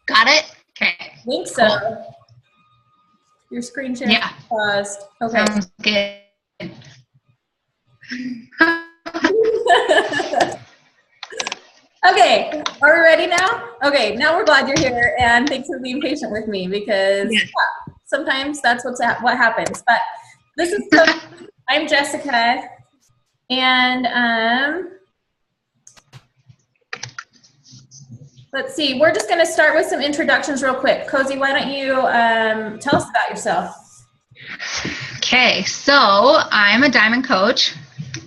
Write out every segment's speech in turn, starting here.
Got it? Okay. I think so. Cool. Your screen share paused. Okay. Sounds good. Okay, are we ready now? Okay, now we're glad you're here, and thanks for being patient with me because sometimes that's what happens. But this is I'm Jessica, and let's see. We're just going to start with some introductions real quick. Cozy, why don't you tell us about yourself? Okay, so I'm a Diamond coach.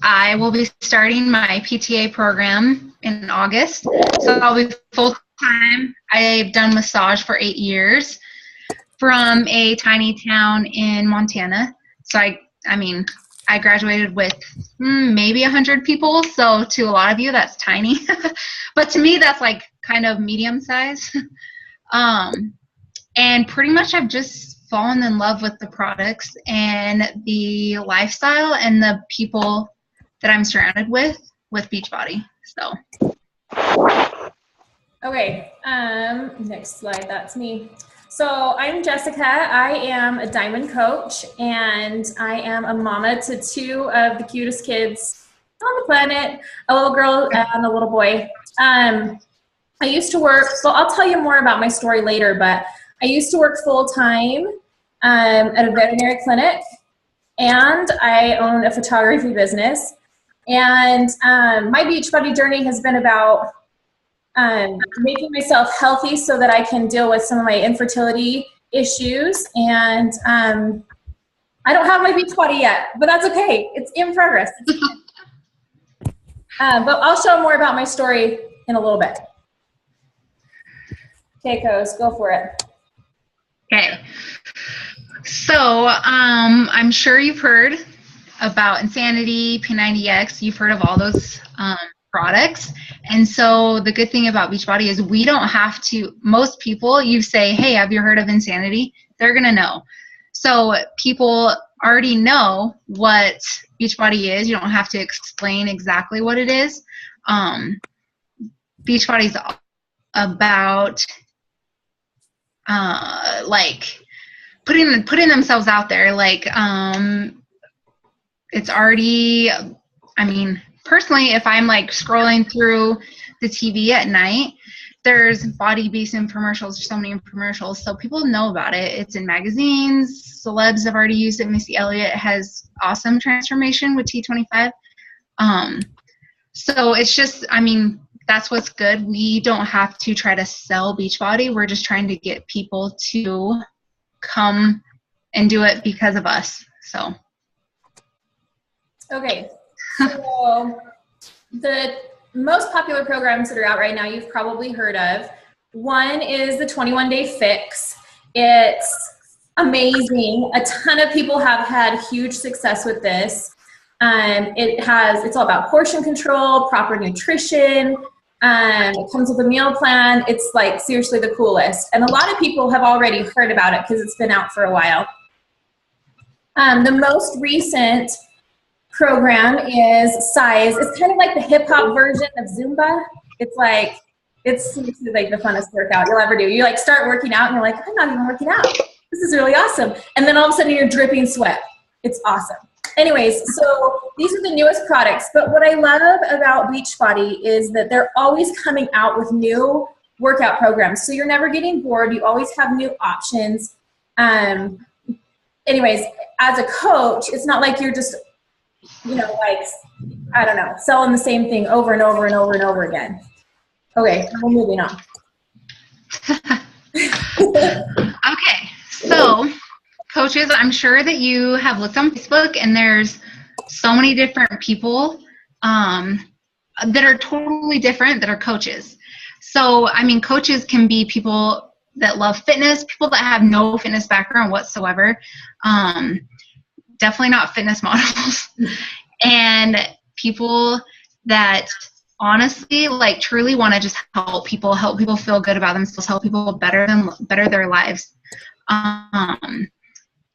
I will be starting my PTA program in August, so I'll be full-time. I've done massage for 8 years from a tiny town in Montana. So I graduated with maybe 100 people, so to a lot of you that's tiny, but to me that's like kind of medium size. And pretty much I've just fallen in love with the products and the lifestyle and the people that I'm surrounded with Beachbody. So okay, next slide, that's me. So I'm Jessica. I am a Diamond coach, and I am a mama to 2 of the cutest kids on the planet, a little girl and a little boy. I used to work, so I'll tell you more about my story later, but I used to work full-time at a veterinary clinic, and I own a photography business. And my Beachbody journey has been about making myself healthy so that I can deal with some of my infertility issues. And I don't have my Beachbody yet, but that's okay. It's in progress. But I'll show more about my story in a little bit. Okay, Coz, go for it. okay. So I'm sure you've heard about Insanity, P90X. You've heard of all those products. And so the good thing about Beachbody is we don't have to, most people, you say, hey, have you heard of Insanity? They're going to know. So people already know what Beachbody is. You don't have to explain exactly what it is. Beachbody is about like putting themselves out there. Like it's already, personally, if I'm like scrolling through the TV at night, there's Body Beast infomercials, there's so many infomercials, so people know about it. It's in magazines, celebs have already used it. Missy Elliott has awesome transformation with T25. So it's just, that's what's good. We don't have to try to sell Beachbody. We're just trying to get people to come and do it because of us. So. Okay, so the most popular programs that are out right now you've probably heard of. One is the 21-day fix. It's amazing. A ton of people have had huge success with this. It's all about portion control, proper nutrition. It comes with a meal plan. It's like seriously the coolest. And a lot of people have already heard about it because it's been out for a while. The most recent program is Size. It's kind of like the hip hop version of Zumba. It's seriously like the funnest workout you'll ever do. You like start working out and you're like, I'm not even working out. This is really awesome. And then all of a sudden you're dripping sweat. It's awesome. Anyways, so these are the newest products, but what I love about Beachbody is that they're always coming out with new workout programs. So you're never getting bored. You always have new options. Anyways, as a coach, it's not like you're just, selling the same thing over and over and over and over again. Okay, we're moving on. Okay, so coaches, I'm sure that you have looked on Facebook and there's so many different people that are totally different that are coaches. So, coaches can be people that love fitness, people that have no fitness background whatsoever, definitely not fitness models, and people that honestly truly want to just help people feel good about themselves, help people better their lives.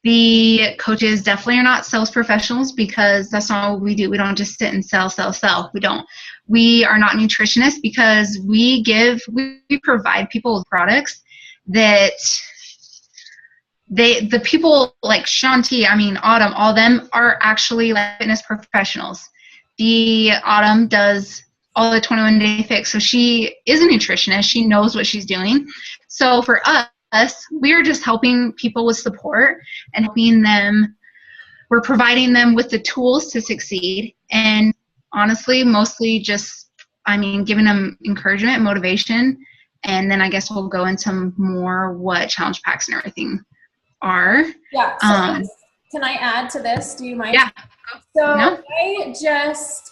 The coaches definitely are not sales professionals because that's not what we do. We don't just sit and sell. We don't. We are not nutritionists because we provide people with products that the people like Shanti, I mean, Autumn, all them are actually like fitness professionals. The Autumn does all the 21 Day Fix. So she is a nutritionist. She knows what she's doing. So for us, we are just helping people with support and helping them. We're providing them with the tools to succeed. And honestly, mostly just, I mean, giving them encouragement and motivation. And then I guess we'll go into more what challenge packs and everything are. Yeah. So can I add to this? Do you mind? Yeah. So no? I just,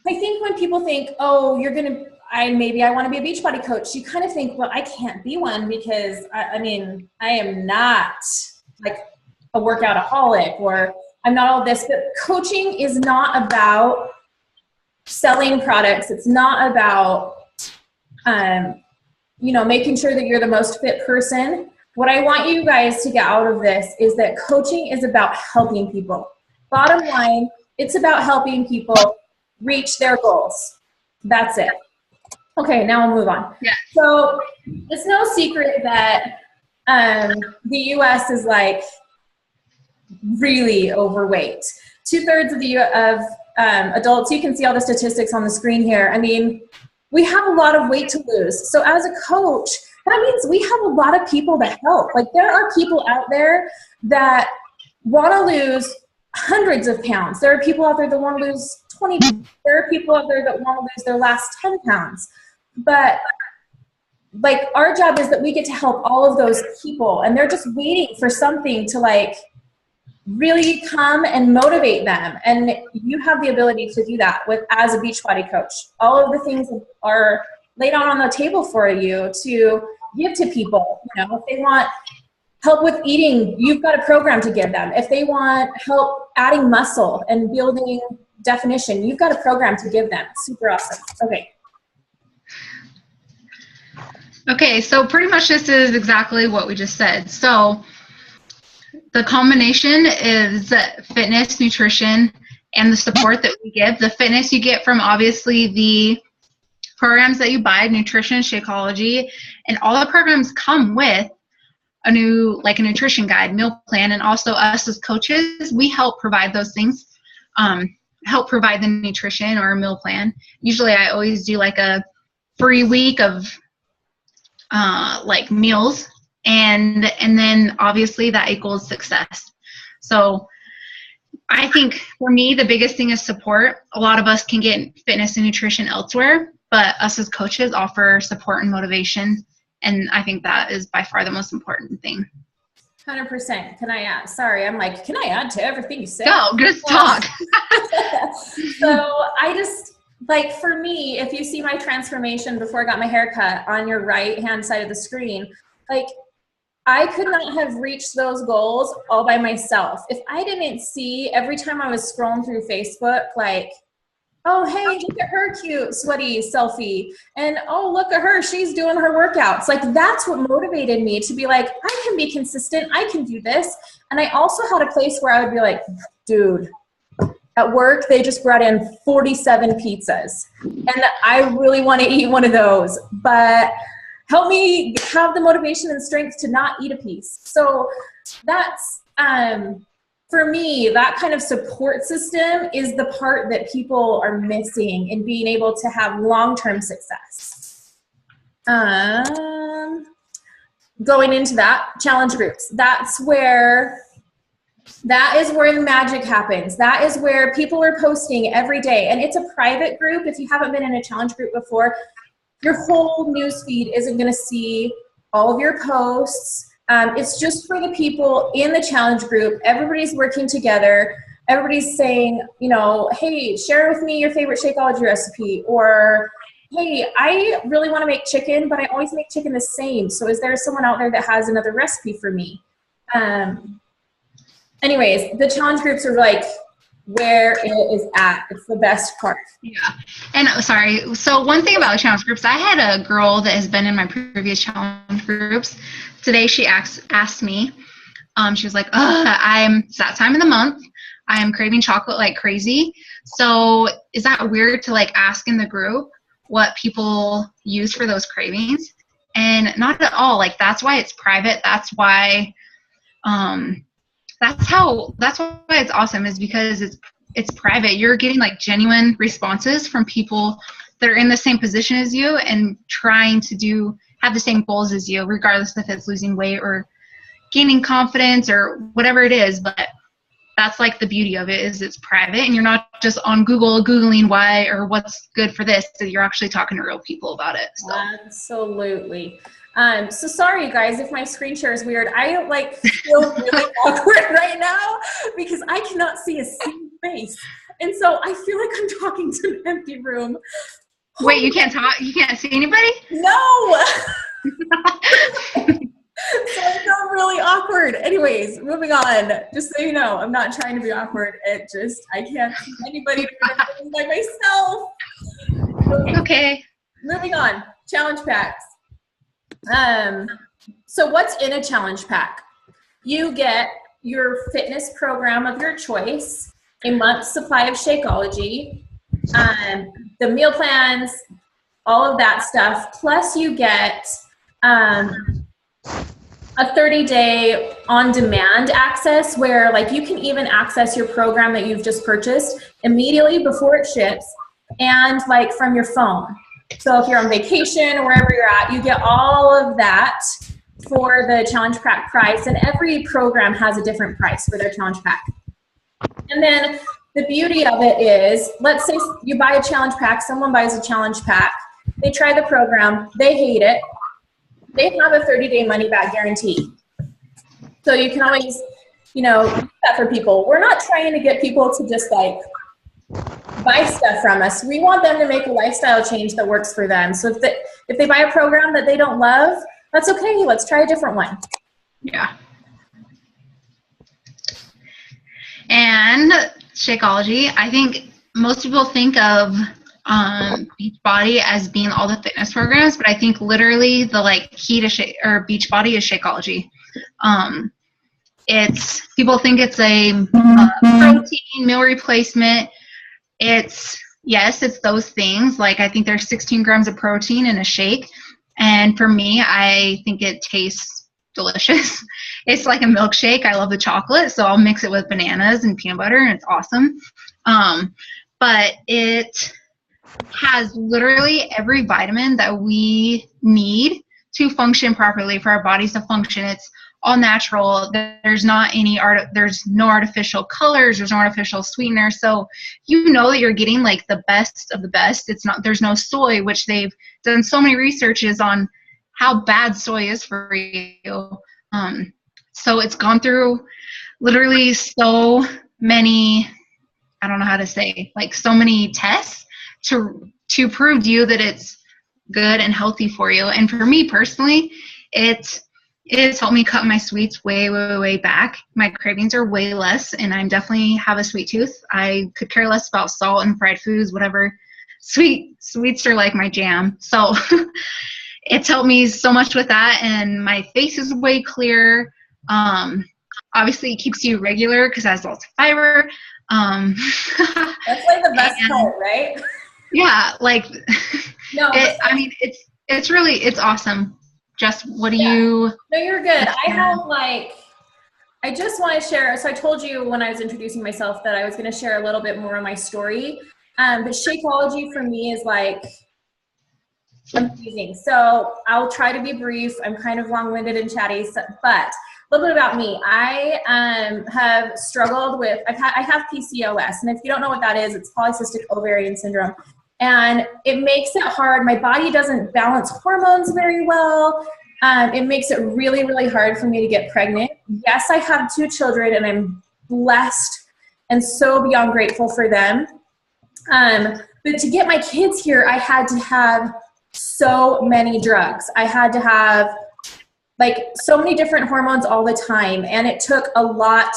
I think when people think, oh, maybe I want to be a Beachbody coach, you kind of think, well, I can't be one because I am not like a workoutaholic, or I'm not all this. But coaching is not about selling products. It's not about, making sure that you're the most fit person. What I want you guys to get out of this is that coaching is about helping people. Bottom line, it's about helping people reach their goals. That's it. Okay, now I'll move on. Yeah. So it's no secret that the U.S. is like really overweight. 2/3 of adults, you can see all the statistics on the screen here. I mean, we have a lot of weight to lose. So as a coach, that means we have a lot of people to help. Like there are people out there that want to lose hundreds of pounds. There are people out there that want to lose 20 pounds. There are people out there that want to lose their last 10 pounds. But like our job is that we get to help all of those people, and they're just waiting for something to like really come and motivate them. And you have the ability to do that as a Beachbody coach. All of the things are laid out on the table for you to give to people. If they want help with eating, you've got a program to give them. If they want help adding muscle and building definition, you've got a program to give them. Super awesome. Okay, so pretty much this is exactly what we just said. So the combination is fitness, nutrition, and the support that we give. The fitness you get from obviously the programs that you buy, nutrition, Shakeology, and all the programs come with a nutrition guide, meal plan, and also us as coaches, we help provide those things, help provide the nutrition or a meal plan. Usually I always do like a free week of like meals, and then obviously that equals success. So I think for me, the biggest thing is support. A lot of us can get fitness and nutrition elsewhere, but us as coaches offer support and motivation. And I think that is by far the most important thing. 100%. Can I add? Sorry, I'm like, can I add to everything you said? Go, just talk. So I just, like for me, if you see my transformation before I got my hair cut on your right hand side of the screen, like I could not have reached those goals all by myself. If I didn't see every time I was scrolling through Facebook, like, oh, hey, look at her cute, sweaty selfie. And oh, look at her, she's doing her workouts. Like that's what motivated me to be like, I can be consistent, I can do this. And I also had a place where I would be like, dude, at work, they just brought in 47 pizzas. And I really want to eat one of those, but help me have the motivation and strength to not eat a piece. So that's, for me, that kind of support system is the part that people are missing in being able to have long-term success. Going into that, challenge groups. That is where the magic happens. That is where people are posting every day. And it's a private group. If you haven't been in a challenge group before, your whole newsfeed isn't going to see all of your posts. It's just for the people in the challenge group. Everybody's working together. Everybody's saying, hey, share with me your favorite Shakeology recipe. Or, hey, I really want to make chicken, but I always make chicken the same. So is there someone out there that has another recipe for me? Anyways, the challenge groups are like where it is at. It's the best part. Yeah. And sorry. So one thing about challenge groups, I had a girl that has been in my previous challenge groups. Today she asked me, she was like, it's that time of the month. I am craving chocolate like crazy. So is that weird to like ask in the group what people use for those cravings? And not at all. Like, that's why it's private. That's why, that's why it's awesome, is because it's private. You're getting like genuine responses from people that are in the same position as you and trying to have the same goals as you, regardless if it's losing weight or gaining confidence or whatever it is. But that's like the beauty of it, is it's private, and you're not just on Google Googling why or what's good for this. So you're actually talking to real people about it. So. Absolutely. So sorry, you guys, if my screen share is weird. I like feel really awkward right now because I cannot see a single face. And so I feel like I'm talking to an empty room. Wait, you can't talk? You can't see anybody? No! So I feel really awkward. Anyways, moving on. Just so you know, I'm not trying to be awkward. I can't see anybody by myself. Okay. Moving on. Challenge packs. So what's in a challenge pack? You get your fitness program of your choice, a month's supply of Shakeology, the meal plans, all of that stuff. Plus you get a 30-day on-demand access where like you can even access your program that you've just purchased immediately before it ships and like from your phone. So if you're on vacation or wherever you're at, you get all of that for the challenge pack price, and every program has a different price for their challenge pack. And then the beauty of it is, let's say you buy a challenge pack, someone buys a challenge pack, they try the program, they hate it, they have a 30-day money-back guarantee. So you can always, use that for people. We're not trying to get people to just like buy stuff from us. We want them to make a lifestyle change that works for them. So if they buy a program that they don't love, that's okay. Let's try a different one. Yeah. And Shakeology, I think most people think of Beachbody as being all the fitness programs, but I think literally the like key to Beachbody is Shakeology. People think it's a protein meal replacement. It's those things. Like, I think there's 16 grams of protein in a shake, and for me, I think it tastes delicious. It's like a milkshake. I love the chocolate, so I'll mix it with bananas and peanut butter, and it's awesome. But it has literally every vitamin that we need to function properly, for our bodies to function. It's all natural. There's no artificial colors, there's no artificial sweetener. So that you're getting like the best of the best. There's no soy, which they've done so many researches on how bad soy is for you. So it's gone through literally so many, I don't know how to say, like so many tests to prove to you that it's good and healthy for you. And for me personally, it's helped me cut my sweets way, way, way back. My cravings are way less, and I definitely have a sweet tooth. I could care less about salt and fried foods, whatever. Sweets are like my jam. So it's helped me so much with that, and my face is way clearer. Obviously, it keeps you regular because it has lots of fiber. That's like the best part, right? Yeah, like no, it's awesome. Jess, what do you? No, you're good. I just want to share. So I told you when I was introducing myself that I was going to share a little bit more of my story. But Shakeology for me is like amazing. So I'll try to be brief. I'm kind of long-winded and chatty, but a little bit about me. I have struggled with, I have PCOS, and if you don't know what that is, it's polycystic ovarian syndrome. And it makes it hard. My body doesn't balance hormones very well. It makes it really, really hard for me to get pregnant. Yes, I have 2 children, and I'm blessed and so beyond grateful for them. But to get my kids here, I had to have so many drugs. I had to have like so many different hormones all the time. And it took a lot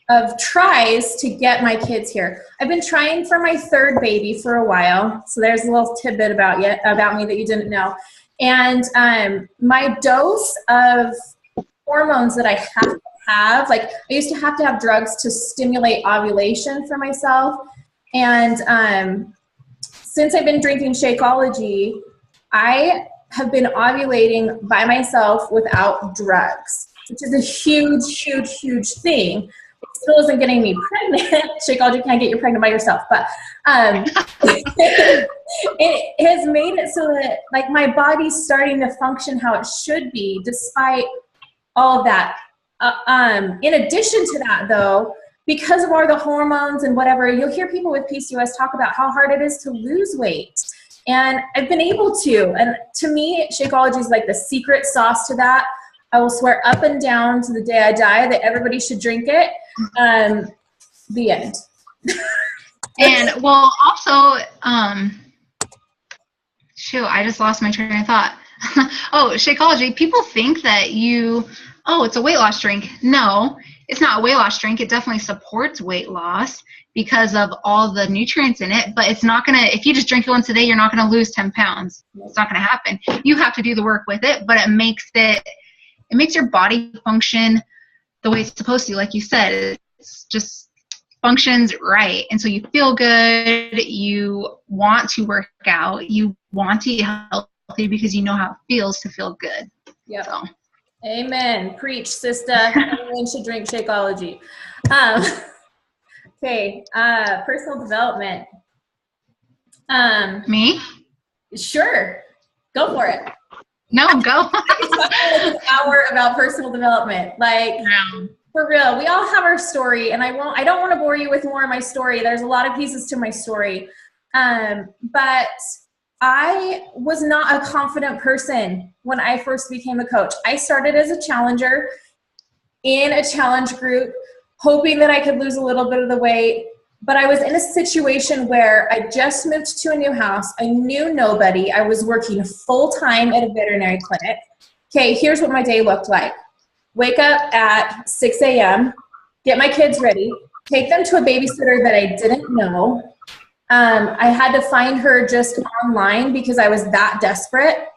of tries to get my kids here. I've been trying for my 3rd baby for a while. So there's a little tidbit about me that you didn't know. And my dose of hormones that I have, like I used to have drugs to stimulate ovulation for myself. And since I've been drinking Shakeology, I have been ovulating by myself without drugs, which is a huge, huge, huge thing. It still isn't getting me pregnant. Shakeology can't get you pregnant by yourself, but it has made it so that like my body's starting to function how it should be, despite all of that. In addition to that, though, because of all the hormones and whatever, you'll hear people with PCOS talk about how hard it is to lose weight. And I've been able to. And to me, Shakeology is like the secret sauce to that. I will swear up and down to the day I die that everybody should drink it. The end. And well, also, shoot, I just lost my train of thought. Oh, Shakeology, people think that it's a weight loss drink. No, it's not a weight loss drink. It definitely supports weight loss because of all the nutrients in it, but it's not going to, if you just drink it once a day, you're not going to lose 10 pounds. It's not going to happen. You have to do the work with it, but it makes your body function the way it's supposed to. Like you said, it's just functions right. And so you feel good. You want to work out. You want to eat healthy because you know how it feels to feel good. Yep. So. Amen. Preach, sister. Everyone should drink Shakeology. Okay. Personal development. Me? Sure. Go for it. No, go. I could talk for like an hour about personal development. Like, for real, we all have our story, and I don't want to bore you with more of my story. There's a lot of pieces to my story. But I was not a confident person when I first became a coach. I started as a challenger in a challenge group, hoping that I could lose a little bit of the weight. But I was in a situation where I just moved to a new house. I knew nobody. I was working full-time at a veterinary clinic. Okay, here's what my day looked like. Wake up at 6 a.m., get my kids ready, take them to a babysitter that I didn't know. I had to find her just online because I was that desperate.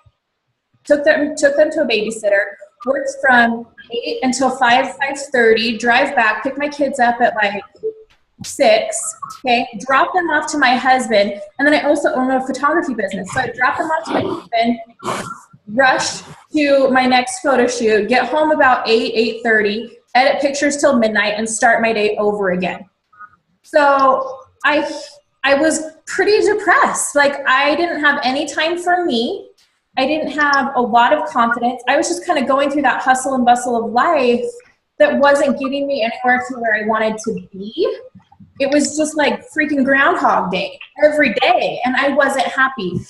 Took them to a babysitter, worked from 8 until 5:30, drive back, pick my kids up at like 6, okay, drop them off to my husband, and then I also own a photography business. So I drop them off to my husband, rush to my next photo shoot, get home about 8:30, edit pictures till midnight, and start my day over again. So I was pretty depressed. Like, I didn't have any time for me. I didn't have a lot of confidence. I was just kind of going through that hustle and bustle of life that wasn't getting me anywhere to where I wanted to be. It was just like freaking Groundhog Day every day, and I wasn't happy.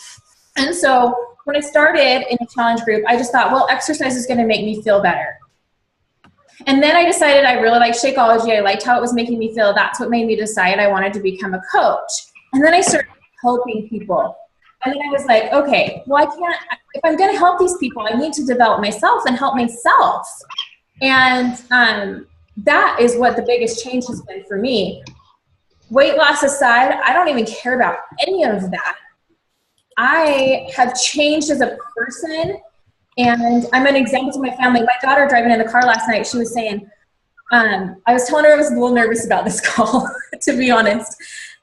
And so when I started in a challenge group, I just thought, well, exercise is going to make me feel better. And then I decided I really liked Shakeology. I liked how it was making me feel. That's what made me decide I wanted to become a coach. And then I started helping people. And then I was like, okay, well, if I'm going to help these people, I need to develop myself and help myself. And that is what the biggest change has been for me. Weight loss aside, I don't even care about any of that. I have changed as a person, and I'm an example to my family. My daughter driving in the car last night, she was saying, I was telling her I was a little nervous about this call, to be honest.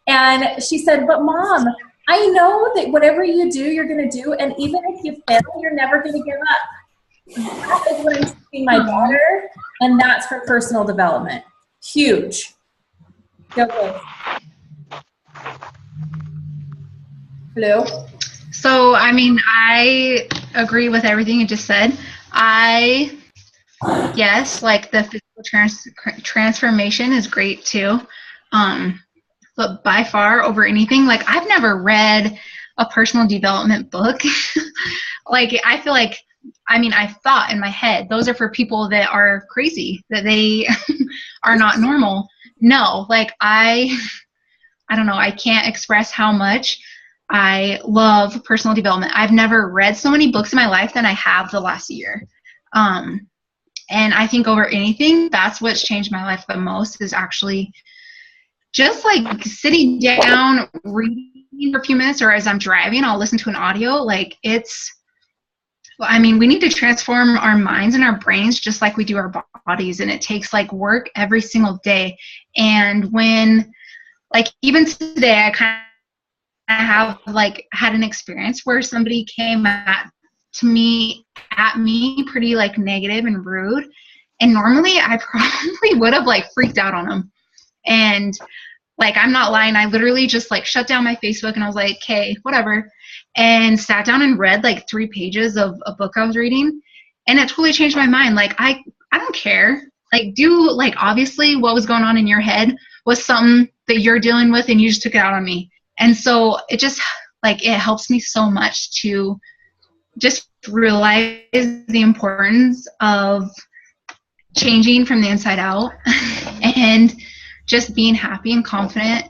And she said, but Mom, I know that whatever you do, you're going to do. And even if you fail, you're never going to give up. That is what I'm teaching my daughter, and that's her personal development. Huge. Go. Hello? So, I mean, I agree with everything you just said. Yes, like the physical transformation is great too. But by far over anything, like I've never read a personal development book. Like, I feel like, I mean, I thought in my head, those are for people that are crazy, that they are not normal. No, like I don't know, I can't express how much I love personal development. I've never read so many books in my life than I have the last year. And I think over anything, that's what's changed my life the most, is actually just like sitting down, reading for a few minutes, or as I'm driving, I'll listen to an audio. Like I mean, we need to transform our minds and our brains just like we do our bodies. And it takes like work every single day. And when, like, even today, I kind have like had an experience where somebody came at me pretty like negative and rude. And normally I probably would have like freaked out on them. And like, I'm not lying. I literally just like shut down my Facebook and I was like, okay, whatever. And sat down and read like 3 pages of a book I was reading. And it totally changed my mind. Like, I don't care. Like, like, obviously what was going on in your head was something that you're dealing with and you just took it out on me. And so it just like, it helps me so much to just realize the importance of changing from the inside out and just being happy and confident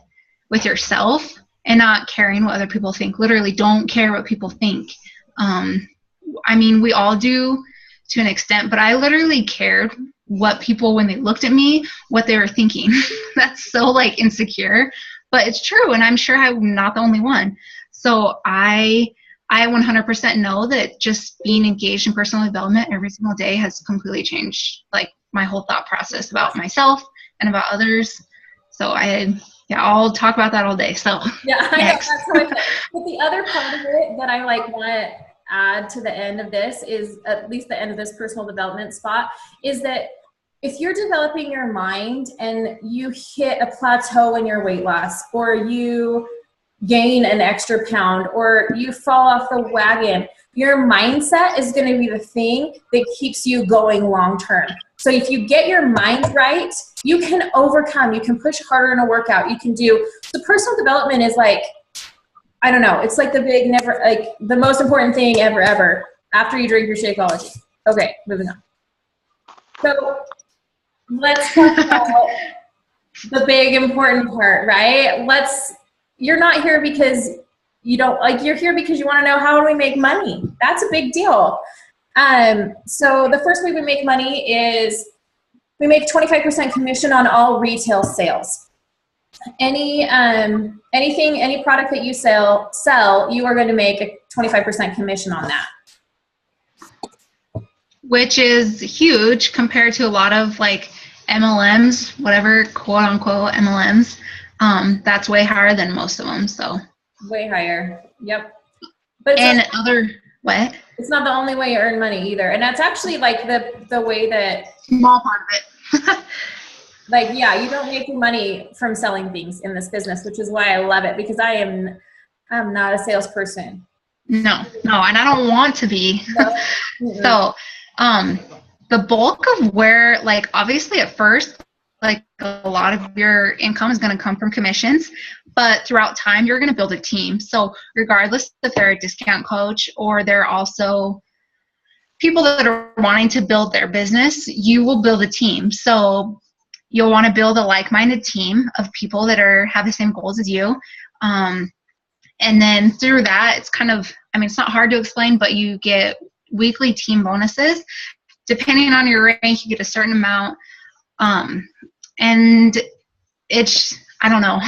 with yourself and not caring what other people think. Literally, don't care what people think. I mean, we all do to an extent, but I literally cared what people, when they looked at me, what they were thinking. That's so like insecure, but it's true. And I'm sure I'm not the only one. So I 100% know that just being engaged in personal development every single day has completely changed like my whole thought process about myself and about others. So I'll talk about that all day. So yeah, I know, that's how I feel. But the other part of it that I like want to add to the end of this is, at least the end of this personal development spot, is that if you're developing your mind and you hit a plateau in your weight loss, or you gain an extra pound, or you fall off the wagon, your mindset is going to be the thing that keeps you going long term. So if you get your mind right, you can overcome, you can push harder in a workout, you can do, so personal development is like, I don't know, it's like the most important thing ever after you drink your Shakeology. Okay, moving on. So let's talk about the big important part, right? You're not here because you don't, like, you're here because you want to know, how do we make money? That's a big deal. So the first way we make money is we make 25% commission on all retail sales. Any product that you sell, you are going to make a 25% commission on that. Which is huge compared to a lot of like MLMs, whatever, quote unquote MLMs. That's way higher than most of them. So way higher. Yep. But what? It's not the only way you earn money either. And that's actually like the way that small part of it. Like, yeah, you don't make money from selling things in this business, which is why I love it, because I'm not a salesperson. No, and I don't want to be. No. So, the bulk of where, like, obviously at first, like, a lot of your income is going to come from commissions, but throughout time, you're going to build a team. So regardless if they're a discount coach or they're also people that are wanting to build their business, you will build a team. So you'll want to build a like-minded team of people that have the same goals as you. And then through that, it's kind of, I mean, it's not hard to explain, but you get weekly team bonuses. Depending on your rank, you get a certain amount. And it's, I don't know.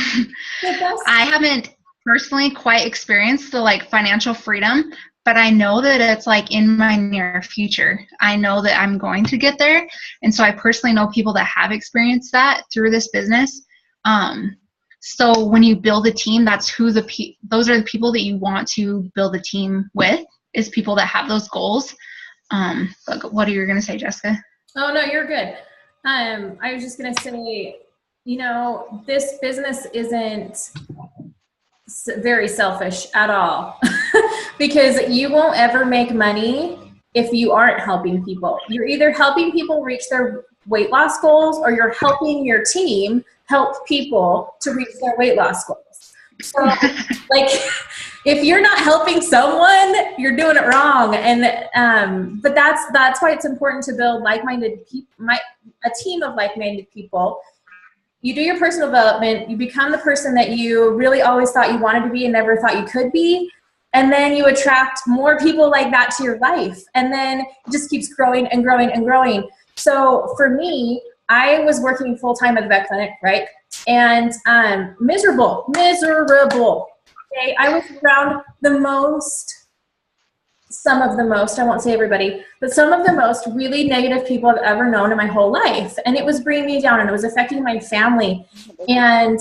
I haven't personally quite experienced the like financial freedom, but I know that it's like in my near future. I know that I'm going to get there. And so I personally know people that have experienced that through this business. So when you build a team, that's those are the people that you want to build a team with, is people that have those goals. But what are you going to say, Jessica? Oh, no, you're good. I was just going to say, this business isn't very selfish at all because you won't ever make money if you aren't helping people. You're either helping people reach their weight loss goals, or you're helping your team help people to reach their weight loss goals. So like, if you're not helping someone, you're doing it wrong. And but that's why it's important to build like-minded people, a team of like-minded people. You do your personal development, you become the person that you really always thought you wanted to be and never thought you could be. And then you attract more people like that to your life. And then it just keeps growing and growing and growing. So for me, I was working full-time at the vet clinic, right? And miserable. Okay, I was around some of the most, I won't say everybody, but some of the most really negative people I've ever known in my whole life. And it was bringing me down, and it was affecting my family. And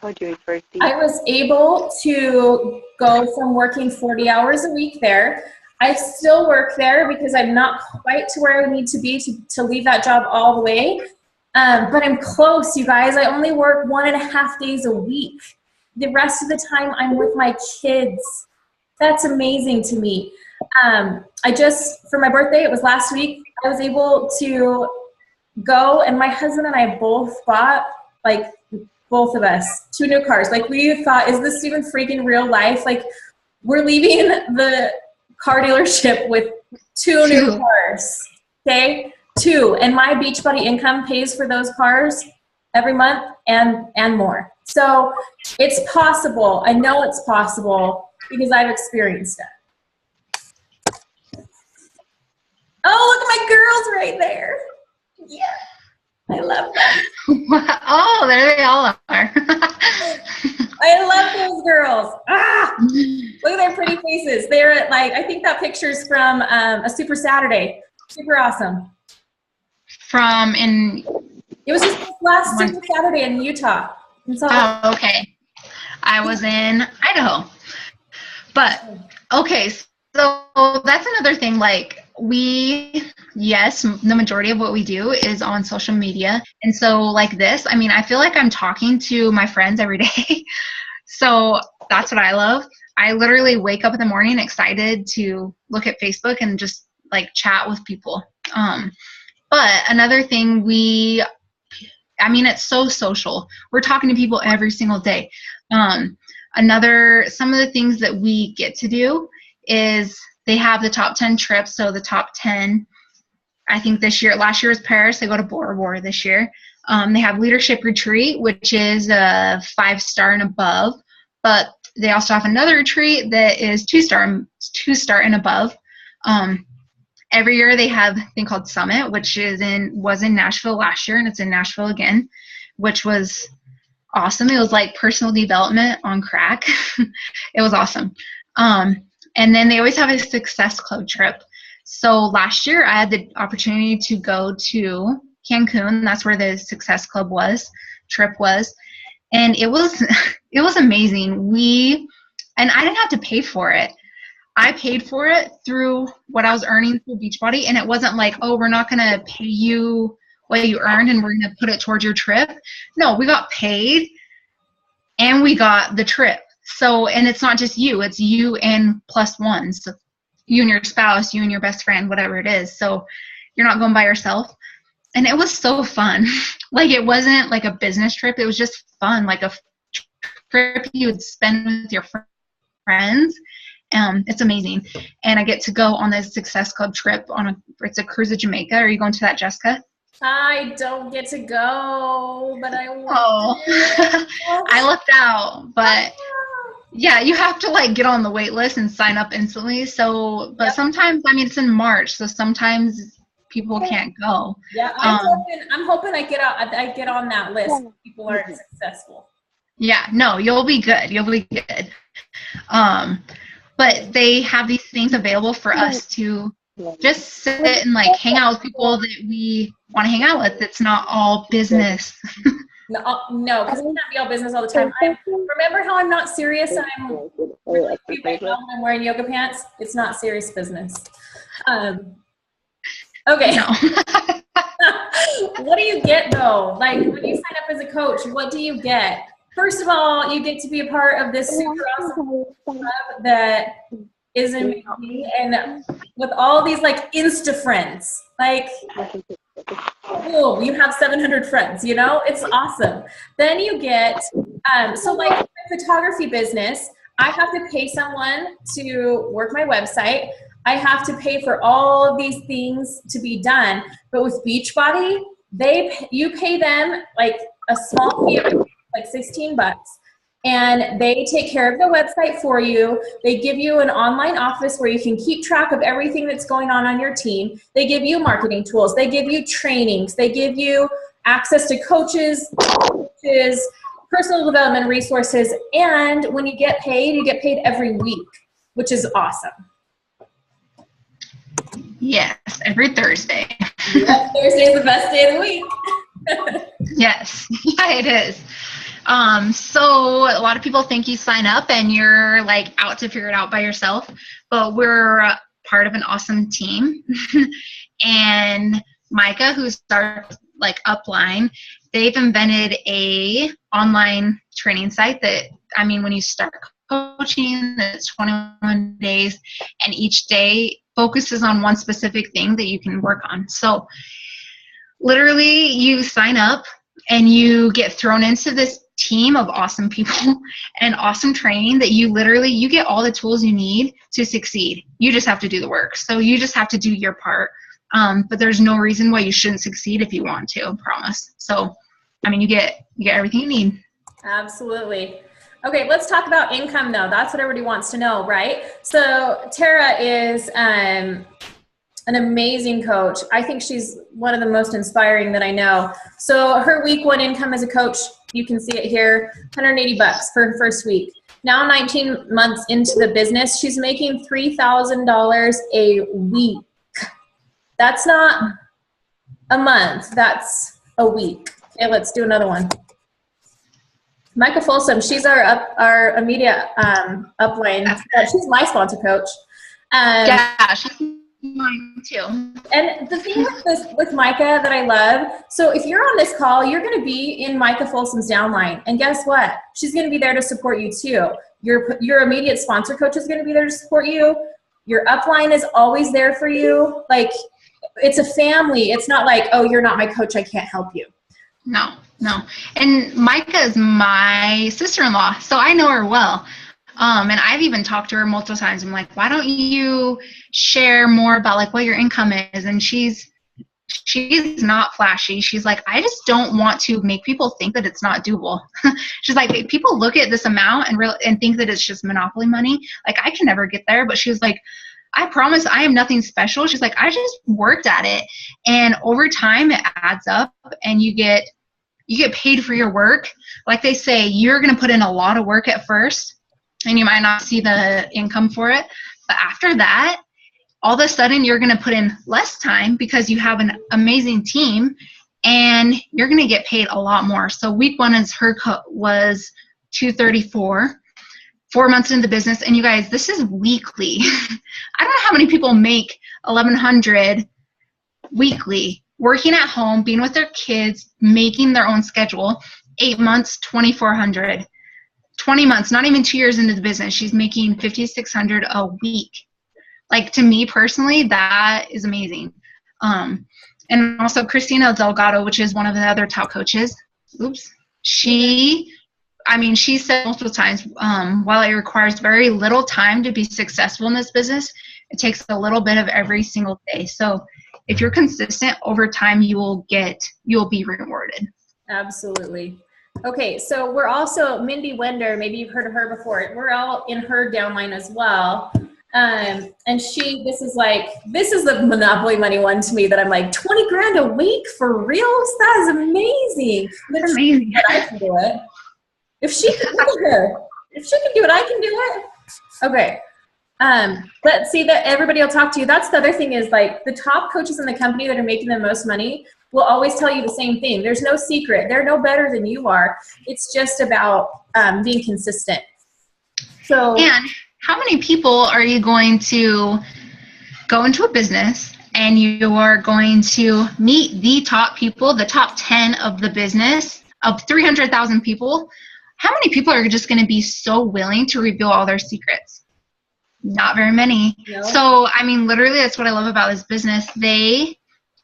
I was able to go from working 40 hours a week there. I still work there because I'm not quite to where I need to be to leave that job all the way. But I'm close, you guys. I only work 1.5 days a week. The rest of the time I'm with my kids. That's amazing to me. For my birthday, it was last week, I was able to go, and my husband and I both bought, like, both of us, 2 new cars. Like, we thought, is this even freaking real life? Like, we're leaving the car dealership with 2 new cars, okay? 2, and my Beachbody income pays for those cars every month and more. So it's possible. I know it's possible because I've experienced it. Oh, look at my girls right there. Yeah, I love them. Oh, there they all are. I love those girls. Look at their pretty faces. They're at, like, I think that picture's from a Super Saturday. Super awesome. It was just last Super Saturday in Utah. Oh, okay. I was in Idaho. But, okay, so that's another thing. Like, yes, the majority of what we do is on social media. And so, like this, I mean, I feel like I'm talking to my friends every day. So that's what I love. I literally wake up in the morning excited to look at Facebook and just, like, chat with people. But another thing it's so social. We're talking to people every single day. Some of the things that we get to do is they have the top 10 trips. So the top 10, I think last year was Paris. They go to Bora Bora this year. They have Leadership Retreat, which is a 5-star and above. But they also have another retreat that is 2-star and above. Every year they have a thing called Summit, which was in Nashville last year, and it's in Nashville again, which was awesome. It was like personal development on crack. It was awesome. And then they always have a Success Club trip. So last year I had the opportunity to go to Cancun. That's where the Success Club trip was. And it was amazing. And I didn't have to pay for it. I paid for it through what I was earning through Beachbody, and it wasn't like, oh, we're not going to pay you what you earned and we're going to put it towards your trip. No, we got paid and we got the trip. So, and it's not just you, it's you and plus one. So you and your spouse, you and your best friend, whatever it is. So you're not going by yourself. And it was so fun. Like, it wasn't like a business trip. It was just fun, like a trip you would spend with your friends. It's amazing. And I get to go on this Success Club trip it's a cruise to Jamaica. Are you going to that, Jessica? I don't get to go, but I want to. I lucked out, but yeah, you have to, like, get on the wait list and sign up instantly. So, but sometimes, it's in March, so sometimes people can't go. Yeah, I'm hoping I get on that list if people aren't successful. Yeah, no, you'll be good. You'll be good. But they have these things available for us to just sit and, like, hang out with people that we want to hang out with. It's not all business. No, because we can't be all business all the time. Remember how I'm not serious and I'm really cute right now when I'm wearing yoga pants? It's not serious business. Okay. No. What do you get, though? Like, when you sign up as a coach, what do you get? First of all, you get to be a part of this super awesome club that is amazing, and with all these, like, Insta friends, like, boom, you have 700 friends, it's awesome. Then you get, so, like, my photography business, I have to pay someone to work my website. I have to pay for all of these things to be done. But with Beachbody, you pay them, like, a small fee, like $16, and they take care of the website for you. They give you an online office where you can keep track of everything that's going on your team. They give you marketing tools. They give you trainings. They give you access to coaches, personal development resources, and when you get paid every week, which is awesome. Yes, every Thursday. Yep, Thursday is the best day of the week. Yes, yeah, it is. So a lot of people think you sign up and you're like out to figure it out by yourself, but we're part of an awesome team. And Micah, who started like Upline, they've invented a online training site that, I mean, when you start coaching, it's 21 days, and each day focuses on one specific thing that you can work on. So literally you sign up and you get thrown into this team of awesome people and awesome training that you get all the tools you need to succeed. You just have to do the work. So you just have to do your part. But there's no reason why you shouldn't succeed if you want to, I promise. So, I mean, you get everything you need. Absolutely. Okay, let's talk about income though. That's what everybody wants to know, right? So Tara is an amazing coach. I think she's one of the most inspiring that I know. So her week one income as a coach, you can see it here, $180 for her first week. Now 19 months into the business, she's making $3,000 a week. That's not a month, that's a week. Okay, let's do another one. Micah Folsom, she's our immediate upline. She's my sponsor coach. Yeah, she's mine too. And the thing with Micah that I love, so if you're on this call, you're going to be in Micah Folsom's downline. And guess what? She's going to be there to support you too. Your immediate sponsor coach is going to be there to support you. Your upline is always there for you. Like, it's a family. It's not like, oh, you're not my coach, I can't help you. No. And Micah is my sister-in-law, so I know her well. And I've even talked to her multiple times. I'm like, why don't you share more about like what your income is? And she's not flashy. She's like, I just don't want to make people think that it's not doable. She's like, people look at this amount and think that it's just monopoly money. Like, I can never get there. But she was like, I promise I am nothing special. She's like, I just worked at it. And over time it adds up and you get paid for your work. Like they say, you're going to put in a lot of work at first and you might not see the income for it. But after that, all of a sudden you're going to put in less time because you have an amazing team and you're going to get paid a lot more. So week one was $234. 4 months into the business, and you guys, this is weekly. I don't know how many people make $1,100 weekly, working at home, being with their kids, making their own schedule. 8 months, $2,400. 20 months, not even 2 years into the business, she's making $5,600 a week. Like, to me personally, that is amazing. And also Christina Delgado, which is one of the other top coaches. She said multiple times, while it requires very little time to be successful in this business, it takes a little bit of every single day. So if you're consistent over time, you'll be rewarded. Absolutely. Okay, so we're also Mindy Wender. Maybe you've heard of her before. We're all in her downline as well. And this is the monopoly money one to me that I'm like, 20 grand a week for reals? That is amazing. That's amazing. I can do it. If she can do it, I can do it. Okay. But see that everybody will talk to you. That's the other thing is like the top coaches in the company that are making the most money will always tell you the same thing. There's no secret. They're no better than you are. It's just about being consistent. So, and how many people are you going to go into a business and you are going to meet the top people, the top 10 of the business of 300,000 people? How many people are just going to be so willing to reveal all their secrets? Not very many. No. So, I mean, literally, that's what I love about this business.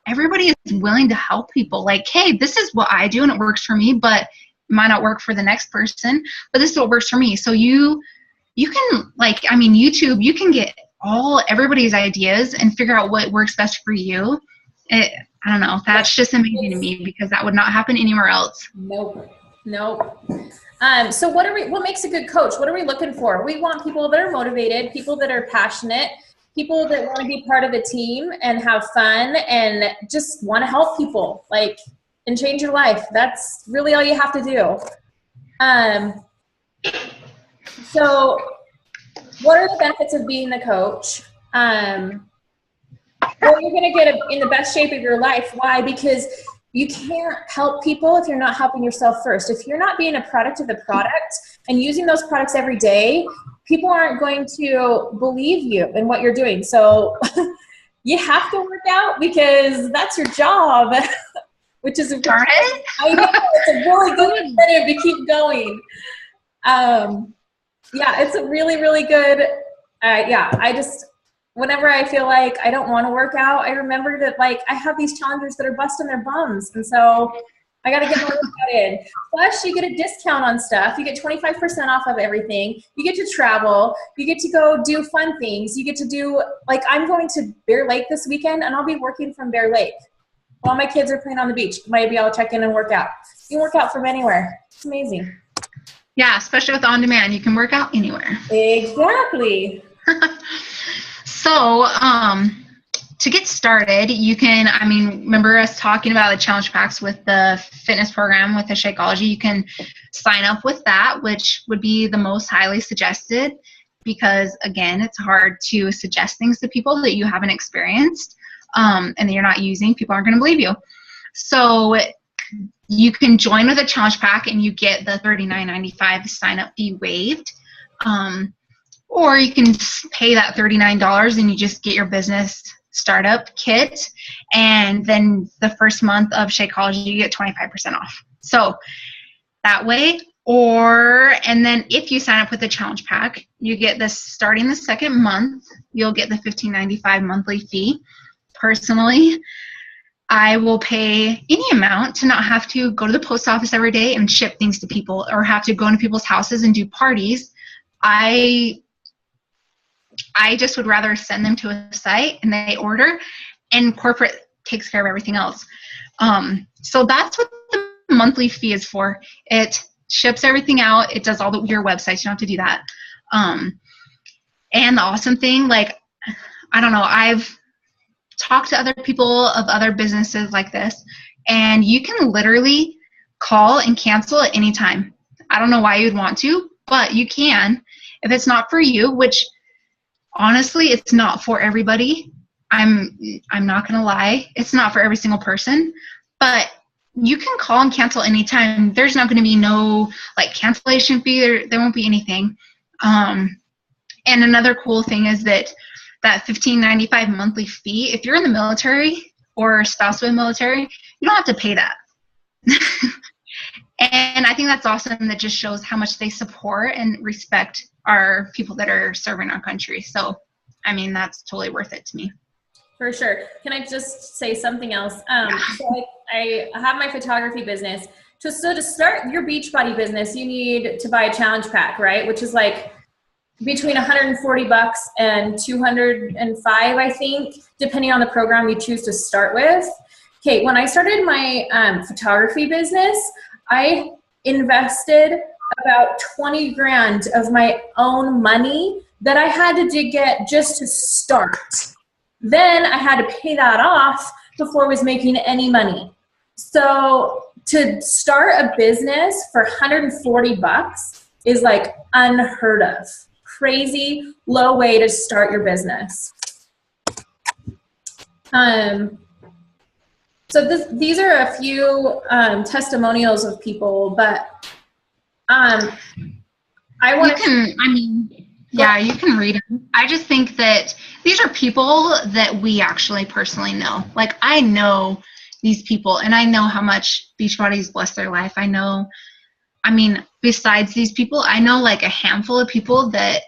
Everybody is willing to help people. Like, hey, this is what I do and it works for me, but it might not work for the next person, but this is what works for me. So you can, like, I mean, YouTube, you can get everybody's ideas and figure out what works best for you. I don't know. That's just amazing to me because that would not happen anywhere else. Nope. So what makes a good coach? What are we looking for? We want people that are motivated, people that are passionate, people that want to be part of the team and have fun and just want to help people, like, and change your life. That's really all you have to do. So what are the benefits of being the coach? Well, you're going to get in the best shape of your life. Why? Because you can't help people if you're not helping yourself first. If you're not being a product of the product and using those products every day, people aren't going to believe you in what you're doing. So you have to work out because that's your job, which is Darn it. I know, it's a really good incentive to keep going. Yeah, it's a really, really good, I just, whenever I feel like I don't want to work out, I remember that like I have these challengers that are busting their bums. And so I got to get my workout in. Plus you get a discount on stuff. You get 25% off of everything. You get to travel. You get to go do fun things. You get to do, like I'm going to Bear Lake this weekend and I'll be working from Bear Lake while my kids are playing on the beach. Maybe I'll check in and work out. You can work out from anywhere. It's amazing. Yeah, especially with on demand, you can work out anywhere. Exactly. So, to get started, you can, remember us talking about the challenge packs with the fitness program with the Shakeology. You can sign up with that, which would be the most highly suggested because, again, it's hard to suggest things to people that you haven't experienced and that you're not using. People aren't going to believe you. So you can join with a challenge pack and you get the $39.95 sign-up fee waived. Or you can pay that $39 and you just get your business startup kit. And then the first month of Shakeology, you get 25% off. So that way, and then if you sign up with the challenge pack, you get this starting the second month, you'll get the $15.95 monthly fee. Personally, I will pay any amount to not have to go to the post office every day and ship things to people or have to go into people's houses and do parties. I just would rather send them to a site and they order and corporate takes care of everything else. So that's what the monthly fee is for. It ships everything out. It does all your websites. You don't have to do that. And the awesome thing, like, I don't know, I've talked to other people of other businesses like this, and you can literally call and cancel at any time. I don't know why you'd want to, but you can. If it's not for you, which honestly, it's not for everybody. I'm not going to lie. It's not for every single person, but you can call and cancel anytime. There's not going to be no like cancellation fee. There won't be anything. And another cool thing is that $15.95 monthly fee, if you're in the military or a spouse with the military, you don't have to pay that. And I think that's awesome. That just shows how much they support and respect our people that are serving our country. So, that's totally worth it to me. For sure. Can I just say something else? So I have my photography business. So to start your Beachbody business, you need to buy a challenge pack, right? Which is like between $140 and $205, I think, depending on the program you choose to start with. Okay, when I started my photography business, I invested about 20 grand of my own money that I had to get just to start. Then I had to pay that off before I was making any money. So to start a business for $140 is like unheard of. Crazy low way to start your business. So these are a few testimonials of people, but I want you can read them. I just think that these are people that we actually personally know. Like, I know these people, and I know how much Beachbody's blessed their life. Besides these people, I know like a handful of people that,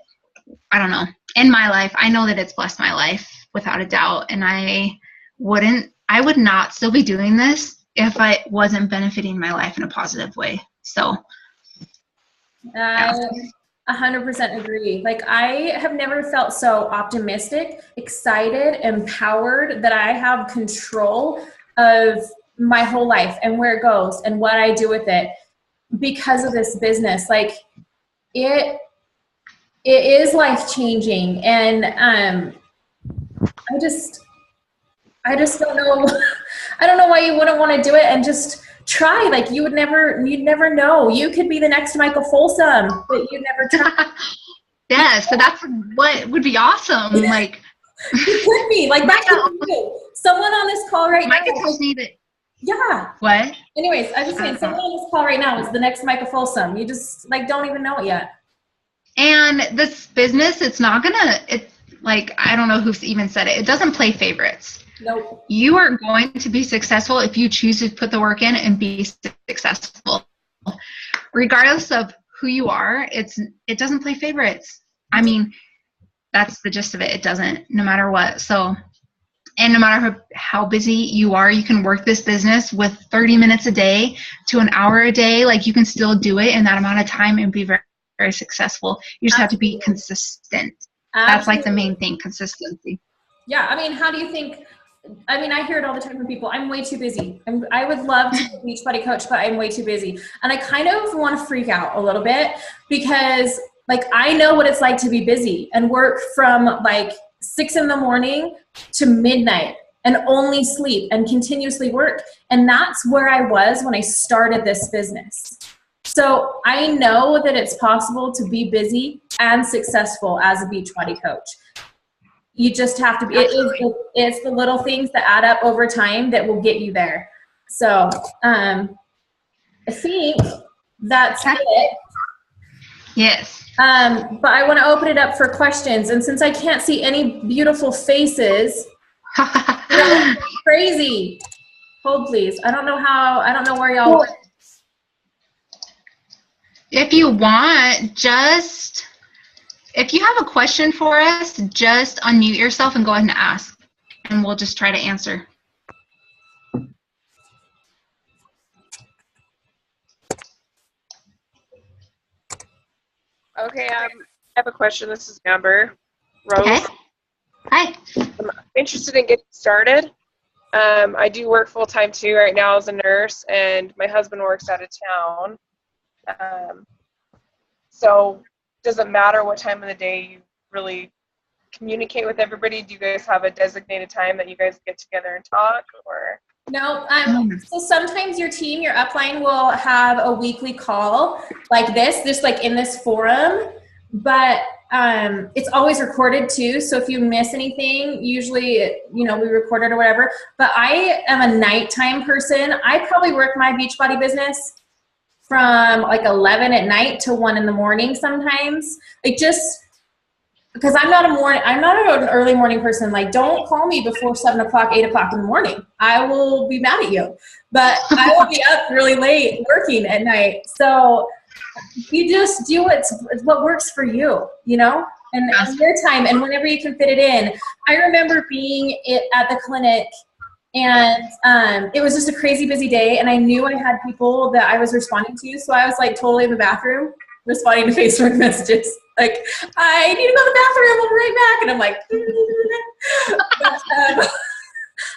I don't know, in my life, I know that it's blessed my life without a doubt. And I would not still be doing this if I wasn't benefiting my life in a positive way. So I 100% agree. Like, I have never felt so optimistic, excited, empowered that I have control of my whole life and where it goes and what I do with it because of this business. Like, it is life-changing. And I just don't know. I don't know why you wouldn't want to do it and just try. Like, you'd never know. You could be the next Michael Folsom, but you'd never try. Yeah, so that's what would be awesome. Like, you could be like that. Someone on this call right now. Micah tells me that Yeah. What? Anyways, I was just saying, someone on this call right now is the next Micah Folsom. You just like don't even know it yet. And this business, it's not gonna, like, I don't know who's even said it. It doesn't play favorites. Nope. You are going to be successful if you choose to put the work in and be successful. Regardless of who you are, it doesn't play favorites. I mean, that's the gist of it. It doesn't, no matter what. So, and no matter how busy you are, you can work this business with 30 minutes a day to an hour a day. Like, you can still do it in that amount of time and be very, very successful. You just have to be consistent. That's like the main thing, consistency. Yeah. I mean, how do you think, I hear it all the time from people. I'm way too busy. I would love to be a Beachbody coach, but I'm way too busy. And I kind of want to freak out a little bit because like, I know what it's like to be busy and work from like 6 a.m. to midnight and only sleep and continuously work. And that's where I was when I started this business. So I know that it's possible to be busy and successful as a Beachbody coach. You just have to be, it's the little things that add up over time that will get you there. So I think that's it. Yes. But I want to open it up for questions. And since I can't see any beautiful faces, crazy. Hold please. I don't know where y'all went. If you want, if you have a question for us, just unmute yourself and go ahead and ask, and we'll just try to answer. Okay, I have a question. This is Amber Rose. Okay. Hi. I'm interested in getting started. I do work full-time too right now as a nurse, and my husband works out of town. So does it matter what time of the day you really communicate with everybody? Do you guys have a designated time that you guys get together and talk, or? No, so sometimes your team, your upline will have a weekly call like this, just like in this forum, but it's always recorded too. So if you miss anything, usually, we record it or whatever, but I am a nighttime person. I probably work my Beachbody business from like 11 at night to 1 in the morning sometimes. Like just because I'm not an early morning person. Like, don't call me before 7 o'clock, 8 o'clock in the morning. I will be mad at you. But I will be up really late working at night. So you just do what works for you, and your time and whenever you can fit it in. I remember being at the clinic, and it was just a crazy busy day, and I knew I had people that I was responding to. So I was like totally in the bathroom responding to Facebook messages. Like, I need to go to the bathroom, I'll be right back. And I'm like,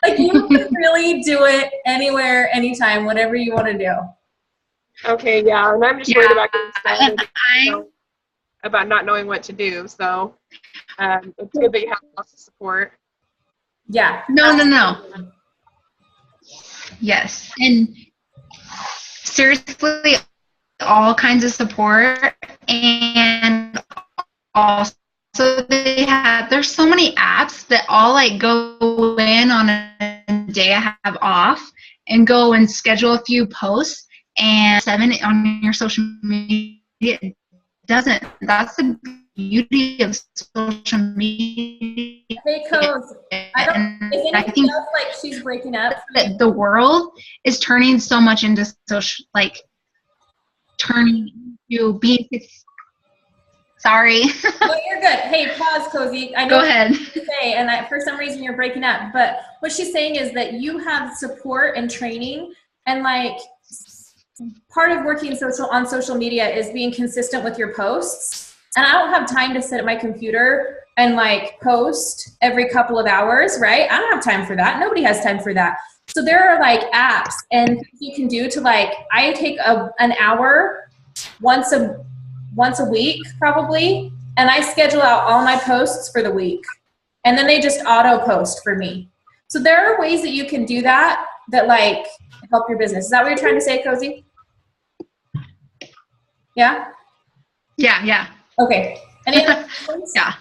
like, you can really do it anywhere, anytime, whatever you want to do. Okay, yeah, and I'm just worried about getting started, about not knowing what to do. So it's good that you have lots of support. Yeah. No. Yes. And seriously, all kinds of support. And also there's so many apps that all like go in on a day I have off and go and schedule a few posts and 7 on your social media. It doesn't. That's the beauty of social media. Hey, Coach, I think like she's breaking up. That the world is turning so much into social, like turning into being. Sorry. No, you're good. Hey, pause, Cozy. I know Go ahead. And for some reason you're breaking up, but what she's saying is that you have support and training, and like part of working on social media is being consistent with your posts. And I don't have time to sit at my computer and like post every couple of hours, right? I don't have time for that. Nobody has time for that. So there are like apps and you can do to like, I take an hour once a week probably, and I schedule out all my posts for the week, and then they just auto post for me. So there are ways that you can do that like help your business. Is that what you're trying to say, Cozy? Yeah? Yeah. Okay. Any other questions? Yeah.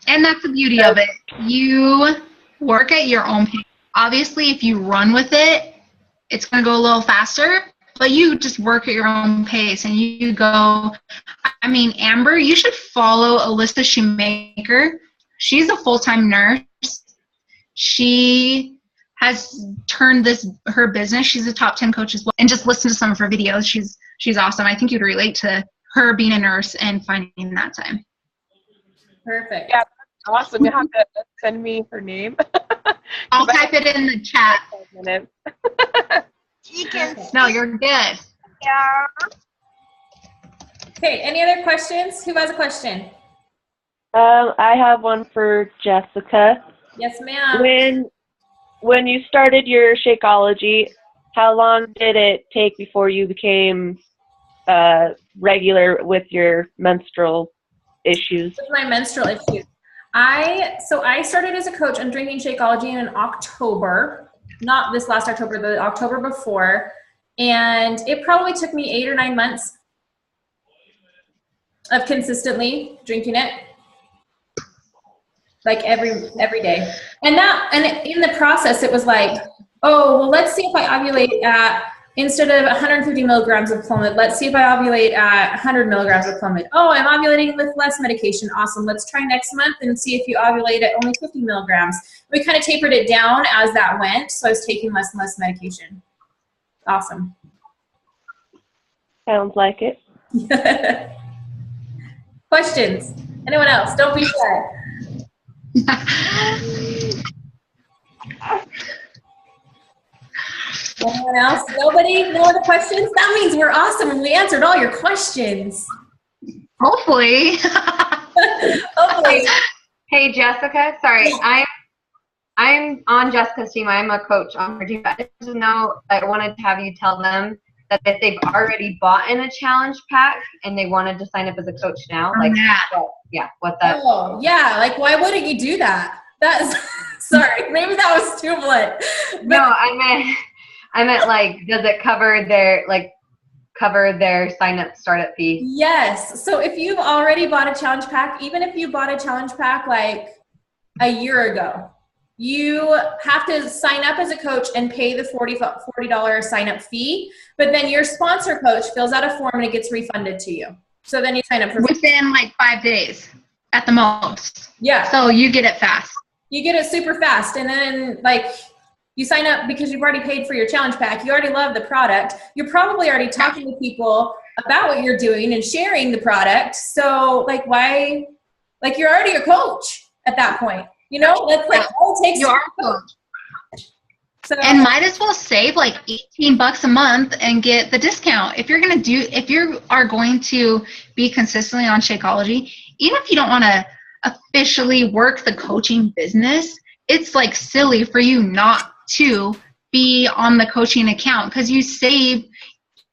And that's the beauty of it. You work at your own pace. Obviously, if you run with it, it's going to go a little faster, but you just work at your own pace and you go. I mean, Amber, you should follow Alyssa Shoemaker. She's a full-time nurse. She has turned her business. She's a top 10 coach as well. And just listen to some of her videos. She's awesome. I think you'd relate to her being a nurse and finding that time. Perfect. Yeah, that's awesome. You have to send me her name. I'll type it in the chat. No, you're good. Yeah. Okay, any other questions? Who has a question? I have one for Jessica. Yes, ma'am. When you started your Shakeology, how long did it take before you became regular with your menstrual issues? With my menstrual issues. I started as a coach on drinking Shakeology in October, not this last October, the October before, and it probably took me 8 or 9 months of consistently drinking it, like every day. And in the process, it was like, oh, well, let's see if I ovulate at, instead of 150 milligrams of Clomid, let's see if I ovulate at 100 milligrams of Clomid. Oh, I'm ovulating with less medication. Awesome. Let's try next month and see if you ovulate at only 50 milligrams. We kind of tapered it down as that went, so I was taking less and less medication. Awesome. Sounds like it. Questions? Anyone else? Don't be shy. Anyone else? Nobody? No other questions? That means we're awesome and we answered all your questions. Hopefully. Hopefully. Hey, Jessica. Sorry, I'm on Jessica's team. I'm a coach on her team. I just know I wanted to have you tell them that if they've already bought in a challenge pack and they wanted to sign up as a coach now, like, what that? Oh, yeah. Like, why wouldn't you do that? That's sorry. Maybe that was too blunt. No, I meant like, does it cover their sign up startup fee? Yes. So if you've already bought a challenge pack, even if you bought a challenge pack like a year ago, you have to sign up as a coach and pay the $40 sign up fee. But then your sponsor coach fills out a form and it gets refunded to you. So then you sign up for within like 5 days at the most. Yeah. So you get it fast. You get it super fast. And then like you sign up because you've already paid for your challenge pack. You already love the product. You're probably already talking to people about what you're doing and sharing the product. So like why, like you're already a coach at that point. You know, that's like all it takes. You are a coach. So, and might as well save like $18 a month and get the discount. If you are going to be consistently on Shakeology, even if you don't want to officially work the coaching business, it's like silly for you not to be on the coaching account because you save,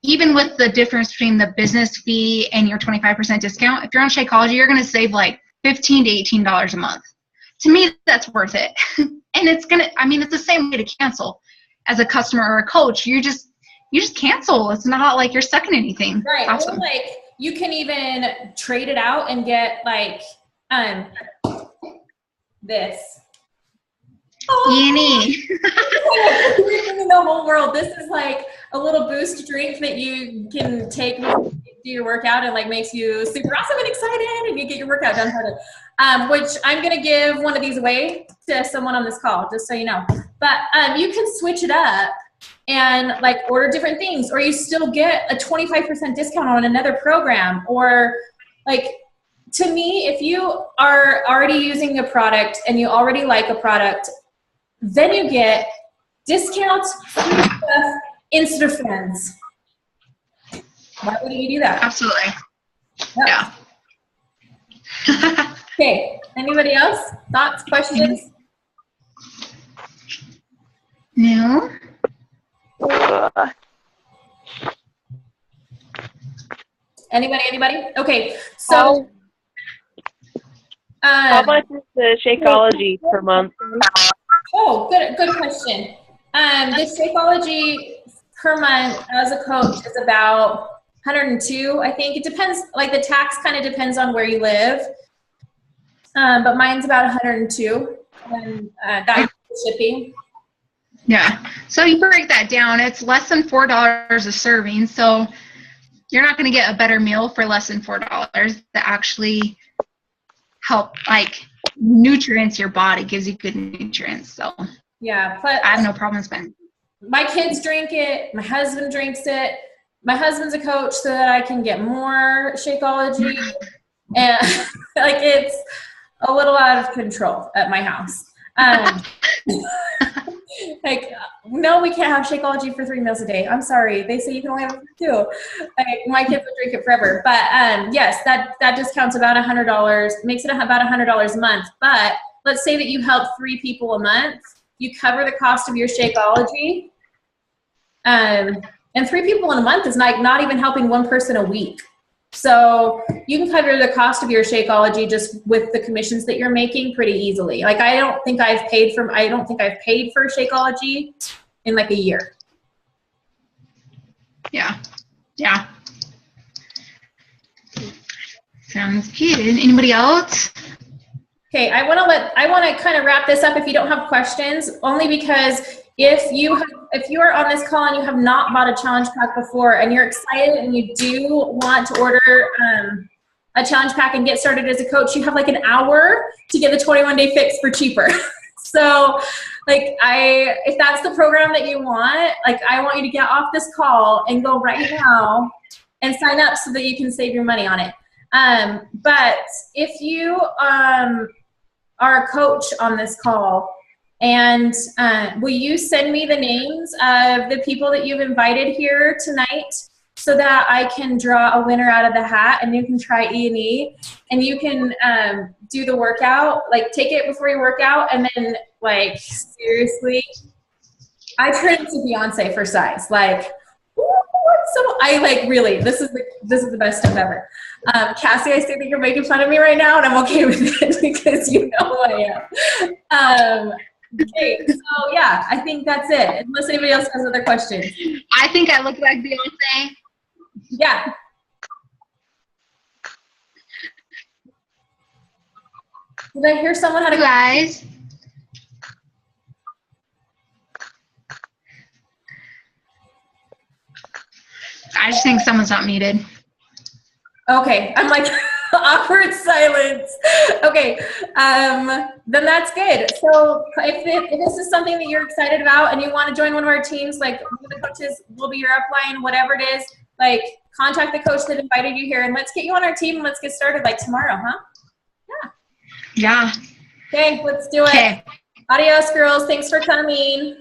even with the difference between the business fee and your 25% discount. If you're on Shakeology, you're going to save like $15 to $18 a month. To me, that's worth it. And it's the same way to cancel as a customer or a coach. You just cancel. It's not like you're stuck in anything. Right. Awesome. Or like you can even trade it out and get like this. Eeny. In the whole world, this is like a little boost drink that you can take to do your workout and like makes you super awesome and excited and you get your workout done harder. Which I'm gonna give one of these away to someone on this call, just so you know. But you can switch it up and like order different things, or you still get a 25% discount on another program. Or like, to me, if you are already using a product and you already like a product, then you get discounts, free stuff, Insta friends. Why wouldn't you do that? Absolutely. Yep. Yeah. Okay. Anybody else? Thoughts, questions? No. Anybody? Okay. So how much is the Shakeology per month? Oh, good question. The Shakeology per month as a coach is about 102, I think. It depends, like the tax kind of depends on where you live. But mine's about 102, and that includes shipping. Yeah. So you break that down. It's less than $4 a serving. So you're not going to get a better meal for less than $4 that actually help, like, nutrients your body, gives you good nutrients. So yeah, I have no problem spending. My kids drink it. My husband drinks it. My husband's a coach so that I can get more Shakeology. And like, it's a little out of control at my house. Like, no, we can't have Shakeology for 3 meals a day. I'm sorry. They say you can only have it for 2. Like, my kids would drink it forever. But yes, that discount's about $100, makes it about $100 a month. But let's say that you help 3 people a month. You cover the cost of your Shakeology. And 3 people in a month is not even helping 1 person a week. So you can cover the cost of your Shakeology just with the commissions that you're making pretty easily. Like, I don't think I've paid for Shakeology in like a year. Yeah. Yeah. Sounds good. Anybody else? Okay, I want to kind of wrap this up if you don't have questions, only because if you are on this call and you have not bought a challenge pack before and you're excited and you do want to order a challenge pack and get started as a coach, you have like an hour to get the 21-day fix for cheaper. So like, if that's the program that you want, like, I want you to get off this call and go right now and sign up so that you can save your money on it. But if you are a coach on this call, and will you send me the names of the people that you've invited here tonight so that I can draw a winner out of the hat, and you can try E&E, and you can do the workout, like, take it before you work out, and then, like, seriously, I trained to Beyonce for size. Like, so I, like, really, this is the best stuff ever. Cassie, I see that you're making fun of me right now, and I'm okay with it because you know who I am. Okay, so yeah, I think that's it. Unless anybody else has other questions. I think I look like Beyonce. Yeah. Did I hear someone had a Guys. I just think someone's not muted. Okay, I'm like, awkward silence. Okay, then that's good. So if this is something that you're excited about and you want to join one of our teams, like, one of the coaches will be your upline, whatever it is, like, contact the coach that invited you here and let's get you on our team and let's get started, like, tomorrow, huh? Yeah. Okay, let's do it. Okay. Adios, girls. Thanks for coming.